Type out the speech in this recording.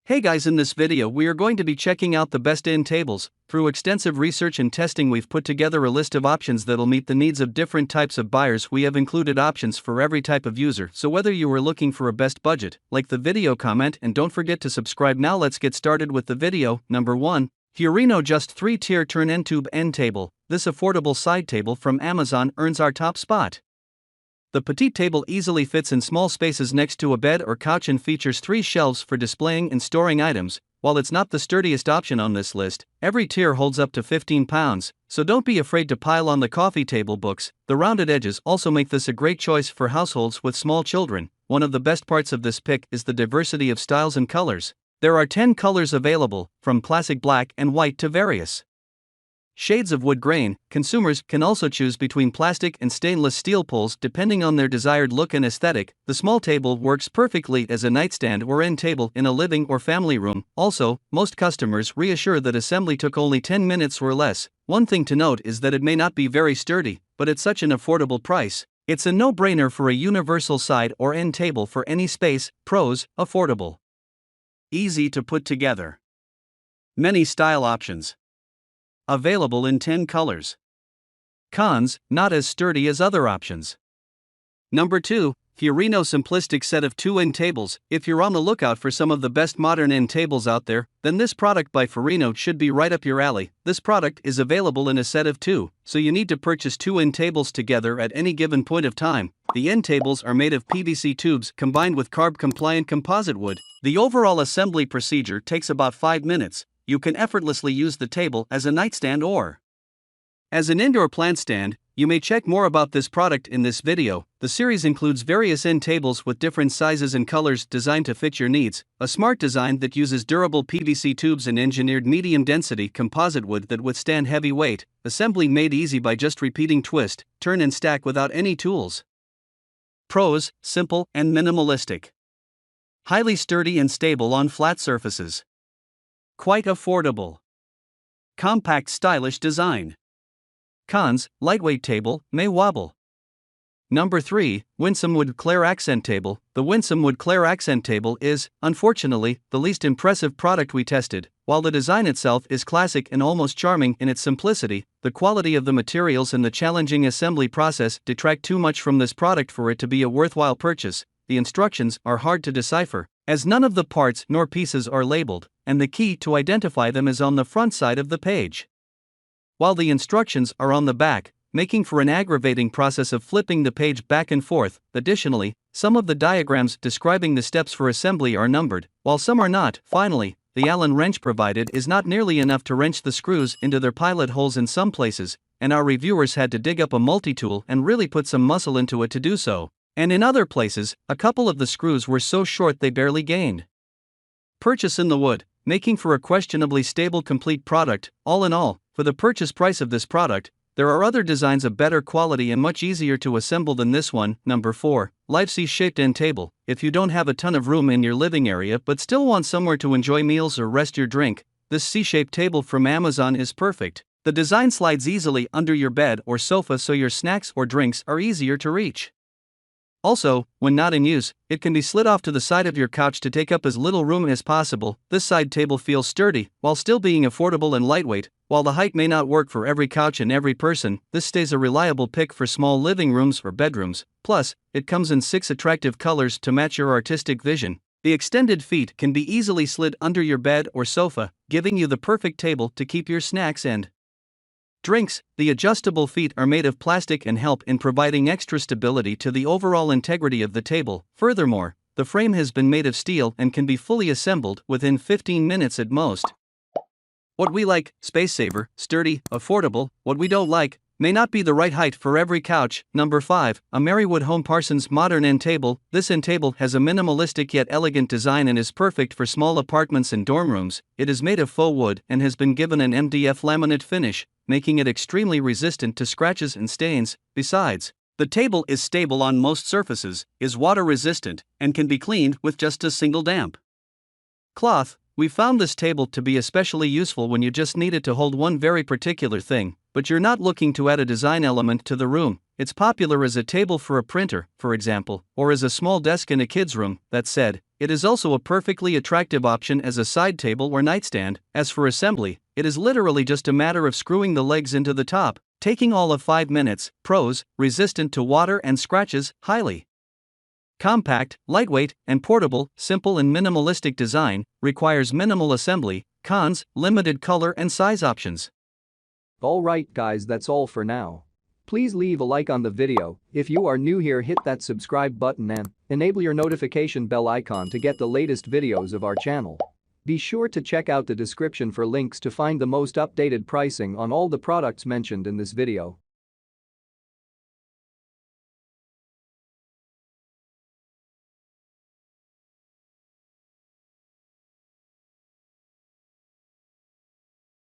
Hey guys, in this video we are going to be checking out the best end tables. Through extensive research and testing we've put together a list of options that'll meet the needs of different types of buyers. We have included options for every type of user, so whether you are looking for a best budget, like the video, comment, and don't forget to subscribe. Now let's get started with the video. Number 1. Fiorino just 3-tier turn end tube end table. This affordable side table from Amazon earns our top spot. The petite table easily fits in small spaces next to a bed or couch and features 3 shelves for displaying and storing items. While it's not the sturdiest option on this list, every tier holds up to 15 pounds, so don't be afraid to pile on the coffee table books. The rounded edges also make this a great choice for households with small children. One of the best parts of this pick is the diversity of styles and colors. There are 10 colors available, from classic black and white to various shades of wood grain. Consumers can also choose between plastic and stainless steel poles depending on their desired look and aesthetic. The small table works perfectly as a nightstand or end table in a living or family room. Also, most customers reassure that assembly took only 10 minutes or less. One thing to note is that it may not be very sturdy, but at such an affordable price, it's a no-brainer for a universal side or end table for any space. Pros: affordable, easy to put together, many style options, available in 10 colors. Cons: not as sturdy as other options. Number 2. Furinno Simplistic set of 2 end tables. If you're on the lookout for some of the best modern end tables out there, then this product by Furinno should be right up your alley. This product is available in a set of 2, so you need to purchase 2 end tables together at any given point of time. The end tables are made of PVC tubes combined with carb-compliant composite wood. The overall assembly procedure takes about 5 minutes. You can effortlessly use the table as a nightstand or as an indoor plant stand. You may check more about this product in this video. The series includes various end tables with different sizes and colors designed to fit your needs. A smart design that uses durable PVC tubes and engineered medium-density composite wood that withstand heavy weight. Assembly made easy by just repeating twist, turn and stack without any tools. Pros: simple and minimalistic, highly sturdy and stable on flat surfaces, quite affordable, compact stylish design. Cons: lightweight table, may wobble. Number 3. Winsome Wood Clare Accent Table. The Winsome Wood Clare Accent Table is, unfortunately, the least impressive product we tested. While the design itself is classic and almost charming in its simplicity, the quality of the materials and the challenging assembly process detract too much from this product for it to be a worthwhile purchase. The instructions are hard to decipher, as none of the parts nor pieces are labeled, and the key to identify them is on the front side of the page, while the instructions are on the back, making for an aggravating process of flipping the page back and forth. Additionally, some of the diagrams describing the steps for assembly are numbered, while some are not. Finally, the Allen wrench provided is not nearly enough to wrench the screws into their pilot holes in some places, and our reviewers had to dig up a multi-tool and really put some muscle into it to do so. And in other places, a couple of the screws were so short they barely gained. Purchase in the wood, making for a questionably stable complete product. All in all, for the purchase price of this product, there are other designs of better quality and much easier to assemble than this one. Number 4. Livesey shaped end table. If you don't have a ton of room in your living area but still want somewhere to enjoy meals or rest your drink, this C-shaped table from Amazon is perfect. The design slides easily under your bed or sofa so your snacks or drinks are easier to reach. Also, when not in use, it can be slid off to the side of your couch to take up as little room as possible. This side table feels sturdy, while still being affordable and lightweight. While the height may not work for every couch and every person, this stays a reliable pick for small living rooms or bedrooms. Plus, it comes in 6 attractive colors to match your artistic vision. The extended feet can be easily slid under your bed or sofa, giving you the perfect table to keep your snacks and drinks. The adjustable feet are made of plastic and help in providing extra stability to the overall integrity of the table. Furthermore, the frame has been made of steel and can be fully assembled within 15 minutes at most. What we like: space saver, sturdy, affordable. What we don't like: may not be the right height for every couch. Number 5. A Merrywood Home Parsons modern end table. This end table has a minimalistic yet elegant design and is perfect for small apartments and dorm rooms. It is made of faux wood and has been given an MDF laminate finish, making it extremely resistant to scratches and stains. Besides, the table is stable on most surfaces, is water resistant, and can be cleaned with just a single damp cloth. We found this table to be especially useful when you just need it to hold one very particular thing, but you're not looking to add a design element to the room. It's popular as a table for a printer, for example, or as a small desk in a kid's room. That said, It is also a perfectly attractive option as a side table or nightstand. As for assembly, it is literally just a matter of screwing the legs into the top, taking all of 5 minutes. Pros: resistant to water and scratches, highly compact, lightweight, and portable, simple and minimalistic design, requires minimal assembly. Cons: limited color and size options. Alright guys, that's all for now. Please leave a like on the video. If you are new here, hit that subscribe button and enable your notification bell icon to get the latest videos of our channel. Be sure to check out the description for links to find the most updated pricing on all the products mentioned in this video.